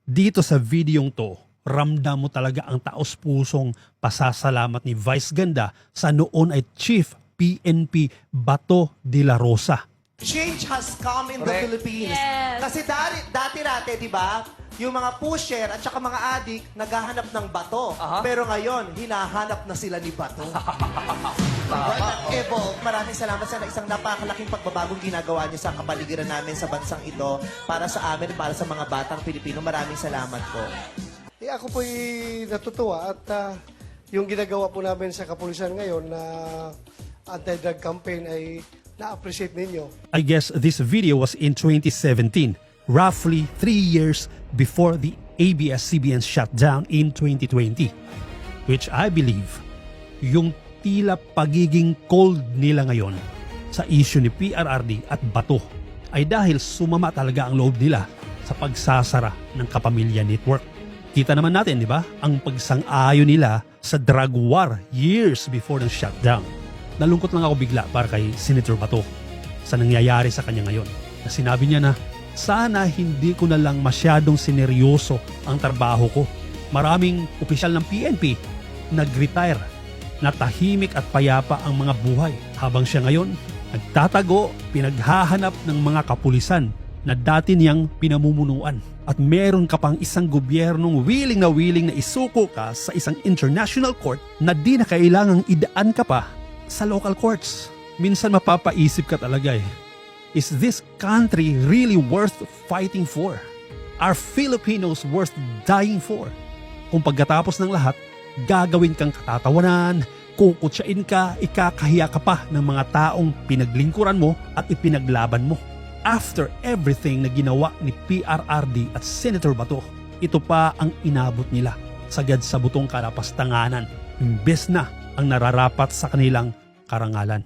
Dito sa videong to, ramdam mo talaga ang taos-pusong pasasalamat ni Vice Ganda sa noon ay Chief PNP Bato de la Rosa. Change has come in the Philippines. Yes. Kasi dati-dati, di ba, yung mga pusher at saka mga adik, naghahanap ng bato. Pero ngayon, hinahanap na sila ni Bato. Evo, maraming salamat sa isang napakalaking pagbabagong ginagawa niyo sa kapaligiran namin sa bansang ito para sa amin, para sa mga batang Pilipino. Maraming salamat po. Ako po'y natutuwa at yung ginagawa po namin sa kapulisan ngayon na anti-drug campaign ay na-appreciate ninyo. I guess this video was in 2017, roughly 3 years before the ABS-CBN shutdown in 2020. Which I believe, yung tila pagiging cold nila ngayon sa issue ni PRRD at Bato ay dahil sumama talaga ang loob nila sa pagsasara ng Kapamilya Network. Kita naman natin, di ba, ang pagsang-ayon nila sa drug war years before the shutdown. Nalungkot lang ako bigla para kay Senator Bato sa nangyayari sa kanya ngayon. Na sinabi niya na, sana hindi ko na lang masyadong sineryoso ang trabaho ko. Maraming opisyal ng PNP nag-retire, na tahimik at payapa ang mga buhay. Habang siya ngayon, nagtatago, pinaghahanap ng mga kapulisan na dati niyang pinamumunuan. At meron ka pang isang gobyernong willing na isuko ka sa isang international court na di na kailangang idaan ka pa sa local courts. Minsan mapapaisip ka talaga is this country really worth fighting for? Are Filipinos worth dying for? Kung pagkatapos ng lahat, gagawin kang katatawanan, kukutsain ka, ikakahiya ka pa ng mga taong pinaglingkuran mo at ipinaglaban mo. After everything na ginawa ni PRRD at Senator Bato, ito pa ang inabot nila, sagad sa butong kalapastanganan, imbes na ang nararapat sa kanilang karangalan.